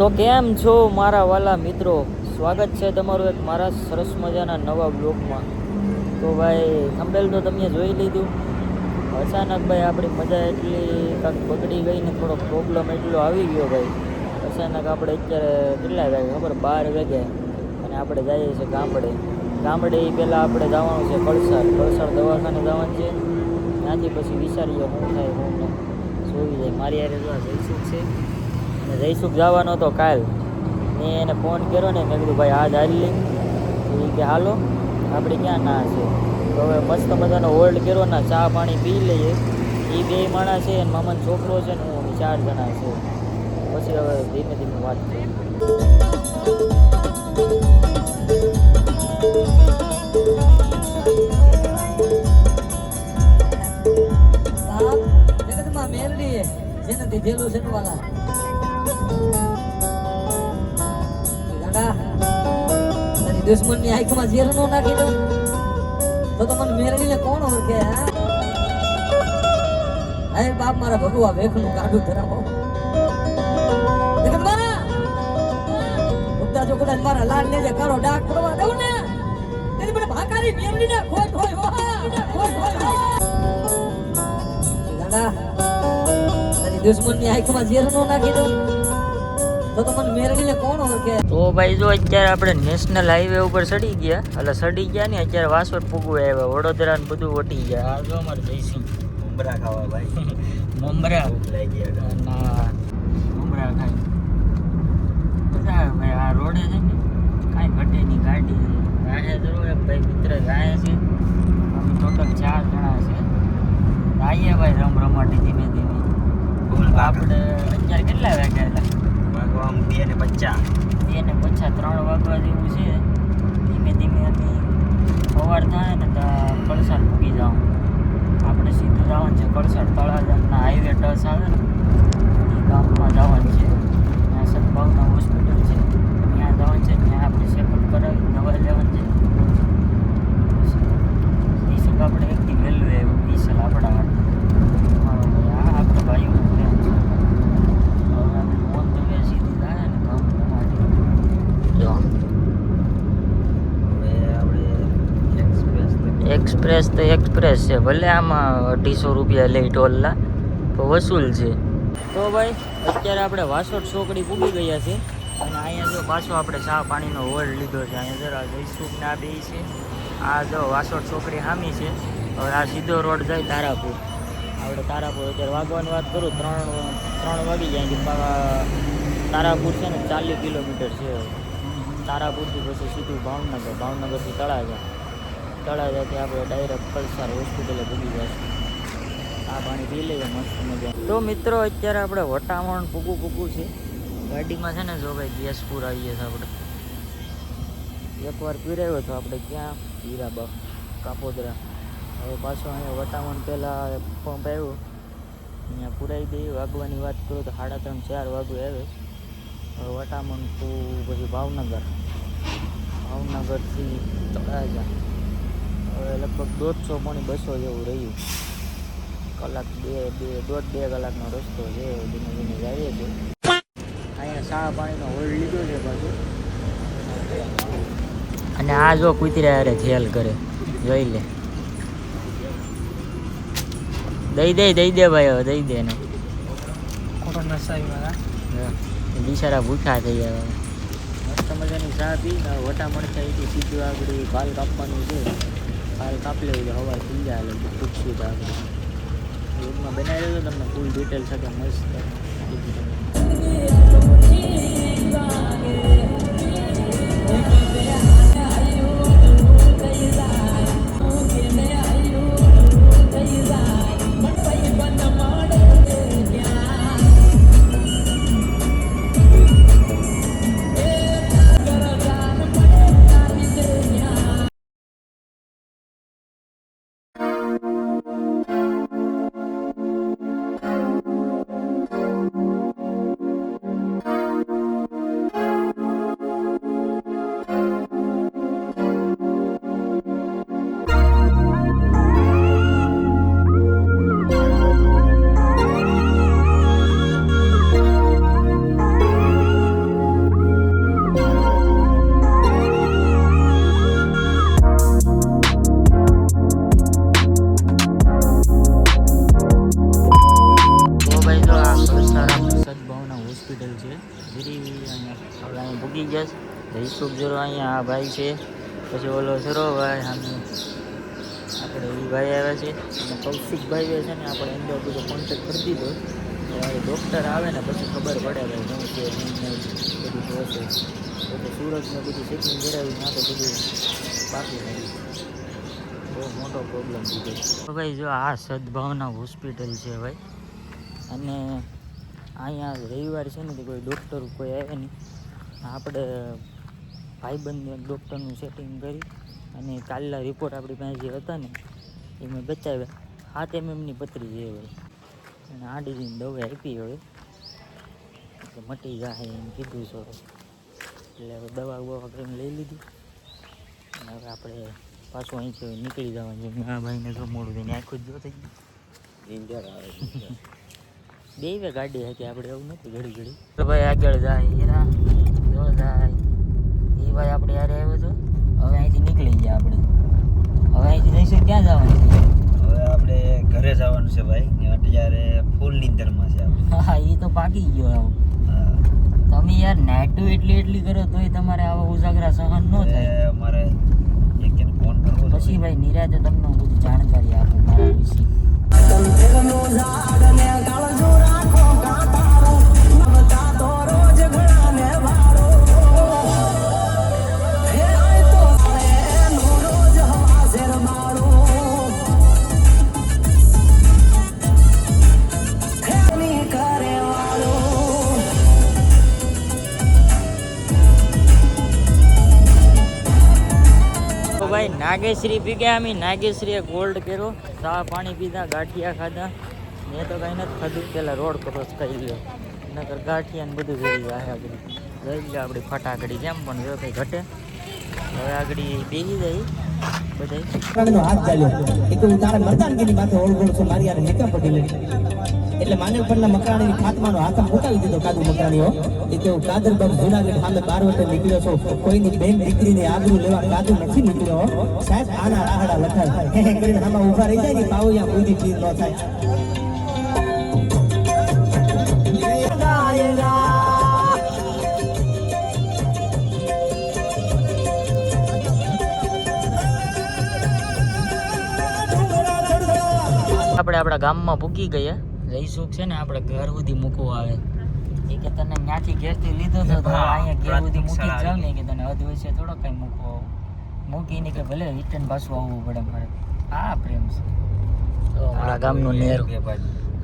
તો કેમ છો મારા વાલા મિત્રો, સ્વાગત છે તમારું એક મારા સરસ મજાના નવા બ્લોગમાં. તો ભાઈ થંબનેલ તો તમે જોઈ લીધું. અચાનક ભાઈ આપણી મજા એટલી કાંઈક બગડી ગઈ ને થોડો પ્રોબ્લેમ એટલો આવી ગયો ભાઈ. અચાનક આપણે અત્યારે કેટલા વાગે ખબર, 12 વાગ્યા અને આપણે જઈએ છીએ ગામડે પહેલાં આપણે જવાનું છે કળસાર દવાખાને જવાનું છે. ત્યાંથી પછી વિચારીએ શું થાય શું નહીં, જોઈ જાય. મારી યારે જો જઈશું છે અને જઈશું જવાનો હતો કાલ. મેં એને ફોન કર્યો ને, મેં કીધું ભાઈ આજ હાલી એ કે હાલો, આપણે ક્યાં ના છે. તો હવે મસ્ત મજાનો હોલ્ડ કર્યો ને ચા પાણી પી લઈએ. એ બે માણસ છે અને મામાનો છોકરો છે ને હું, 4 જણા છે. પછી હવે ધીમે ધીમે વાત કરીએ. દુશ્મન ની આંખમાં ઝેર નો નાખી દઉં તો મને મેળવીને કોણ ઓળખે? હે બાપ મારા ભગવા વેખનું કાઢું ધરાવો. જો કદાચ મારા લાડ ને જે કાળો ડાક પડવા દઉં ને, તેની મને ભાકારી મેળવી ને ખોટ હોય દુશ્મન ની આંખમાં ઝેર નો નાખી દઉં તો મને મેળવીને કોણ ઓળખે? તો ભાઈ જો અત્યારે આપણે નેશનલ હાઈવે ઉપર ચડી ગયા ને, અત્યારે વાસોડ પૂગવા આવ્યા. વડોદરા ને બધું વટી ગયા. આ જો અમારે જઈશું મમરા ખાવા ભાઈ. મમરા લઈ ગયા ના મમરા ખાઈ બધા ભાઈ. આ રોડે છે ને કાંઈ ઘટે નહીં. ગાડી જરૂર એક ભાઈ મિત્ર જાય છે. અમે ટોટલ 4 જણા છે. આવીએ ભાઈ રમાટી ધીમે ધીમે. આપણે અત્યારે કેટલા વાગ્યા? 2:50 3 વાગવા જેવું છે. ધીમે ધીમે અમે સવાર થાય ને તો કળસાર પૂગી જાઉં. આપણે સીધું જવાનું છે કળસાર. તળાજાના હાઈવે ટચ આવે ને એ ગામમાં જવાનું છે. ત્યાં સદભાવના હોસ્પિટલ છે, ત્યાં જવાનું છે. ત્યાં આપણે ચેકઅપ કરાવી દવા લેવાની છે. એ શું આપણે એકથી વહેલું આવ્યું પીસલ આપણા આપણે ભાઈઓ એક્સપ્રેસ તો એક્સપ્રેસ છે, ભલે આમાં 250 રૂપિયા લઈ ટોલના તો વસૂલ છે. તો ભાઈ અત્યારે આપણે વાસોડ ચોકડી પૂગી ગયા છે અને અહીંયા જો પાછો આપણે ચા પાણીનો હોલ્ડ લીધો છે. અહીંયા જરા જઈશું ને આ બે છે. આ જો વાસોડ ચોકડી સામી છે. હવે આ સીધો રોડ જાય તારાપુર. આપણે તારાપુર અત્યારે વાગવાની વાત કરું 3 વાગી જાય. તારાપુર છે ને 40 કિલોમીટર છે. તારાપુરથી પછી સીધું ભાવનગરથી તળાજાથી આપણે ડાયરેક્ટ કળસાર હોસ્પિટલે પૂગી જઈશું. આ પાણી પી લઈએ મસ્ત મજા. તો મિત્રો અત્યારે આપણે વટામણ પૂગું છે. ગાડીમાં છે ને જો ભાઈ ગેસ પુરાવીએ છીએ આપણે. એકવાર પીરાવ્યો હતો આપણે ક્યાં હીરાબા કાપોદરા. હવે પાછો અહીંયા વટામણ પહેલાં પંપ આવ્યો અહીંયા પુરાવી દઈએ. વાગવાની વાત કરું તો 3:30 4 વાગે આવે. હવે વટામણ પછી ભાવનગરથી તળાજા. હવે લગભગ 150-200 જેવું રહ્યું. કલાક 1.5-2 કલાકનો રસ્તો છે. ધીમે ધીમે જઈએ છીએ. અહીંયા ચા પાણીનો હોલ્ડ લીધો છે પાછું. અને આ જો કૂતરા અરે જેલ કરે, જોઈ લે. દઈ દે ભાઈ, હવે દઈ દે ને. બિચારા ભૂખા થઈ ગયા. મસ્ત મજાની ચા પી વટામણ થઈ સીધું આગળ પાલ કાપવાનું છે. પાલ કાપી લેવું છે. હવા થઈ જાય એટલે પૂછશું તો આપણે યુગમાં બનાવી લેજો. તમને ફૂલ ડિટેલ સાથે મસ્ત જયસુખ જરો અહીંયા આ ભાઈ છે, પછી ઓલો સરો ભાઈ સામે આપણે એ ભાઈ આવ્યા છે, અને કૌશિકભાઈ છે ને આપણે અંદર બધો કોન્ટેક્ટ કરી દીધો. હવે ડૉક્ટર આવે ને પછી ખબર પડે ભાઈ શું છે શું નહીં બધું પ્રોસેસ. તો સુરતને બધું ચેકિંગ કરાવ્યું ના તો બધું બાકી નથી. બહુ મોટો પ્રોબ્લેમ દીધો. તો ભાઈ જો આ સદભાવના હોસ્પિટલ છે ભાઈ, અને અહીંયા રવિવાર છે ને તો કોઈ ડૉક્ટર કોઈ આવે નહીં. આપણે ભાઈબંધને ડૉક્ટરનું સેટિંગ કરી અને કાલના રિપોર્ટ આપણી પાસે જે હતા ને એ મેં બચાવ્યા. 7 mmની પથરી છે ભાઈ, અને આડીની દવા આપી હવે એટલે મટી જાય એમ કીધું છો. એટલે હવે દવા બવા કરીને લઈ લીધી અને હવે આપણે પાછું અહીંથી નીકળી જવાનું છે. આ ભાઈને તો મોડું થઈને આખું જ જો થઈ ગયું. બે ગાડી હતી આપણે, એવું નથી ઘડી ઘડી. તો ભાઈ આગળ જાય હીરા જો જાય એ ભાઈ આપણે યારે આવ્યો હતો. હવે અહીંથી નીકળી ગયા આપણે. હવે અહીંથી જઈશું ક્યાં જવાનું છે? હવે આપણે ઘરે જવાનું છે ભાઈ, ને અત્યારે ફૂલ નીંદરમાં છે આપણે. હા એ તો પાકી ગયો આવો. તમે યાર નાટું એટલી કરો તોય તમારે આવા ઉજાગરા સહન ન થાય. અમારે એક ફોન કરવો છે. પછી ભાઈ નિરાતે તમને હું બધી જાણકારી આપું મારા વિશે. ભાઈ નાગેશ્રી પી ગયા અમે. નાગેશ્રીએ ગોલ્ડ કર્યો, ચા પાણી પીધા, ગાંઠિયા ખાધા. મેં તો કાંઈ નથી ખાધું, પેલા રોડ ક્રોસ કરી લ્યો નકર ગાંઠિયા ને બધું જરી જાય. આગળ જઈ લો આપણી ફટાકડી જેમ પણ જો કંઈ ઘટે. હવે આગળ બેસી જાય બધા. હાથ ચાલ્યો એક તારા મરદાનગીની માથે ઓળગોળ છો મારી યાર નેકા પડી લે એટલે માનવ પરના મકરાણીની ફાતમાનો હાથ મુકાવી દીધો. કાદુ મકરાણીઓ એ કેવું કાદર બાપ જુનાગઢ સામે 12 વટે નીકળ્યો છો, કોઈની બેન દીકરીને આબરૂ લેવા કાદુ નથી નીકળ્યો સાહેબ. આના રાહડા લખાય હે કરીને આમાં ઊભા રહી જાય ને પાવયા કોઈ ચીજ ન થાય. આપણે આપણા ગામમાં પૂકી ગયા. જયસુખ છે ને આપણે ઘર સુધી મૂકવા આવે એ કે તને ત્યાંથી ઘેરથી લીધો તો અહીંયા ઘેર સુધી મૂકી જ જાવ ને કે તને અધ વચ્ચે થોડો કંઈ મૂકવો મૂકીને કે ભલે રિટર્ન પાછું આવવું પડે મારે. આ પ્રેમ છે. તો અમારા ગામનું નેરું,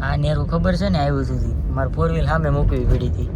આ નેરું ખબર છે ને આવ્યું સુધી મારે 4 વ્હીલ સામે મૂકવી પડી હતી.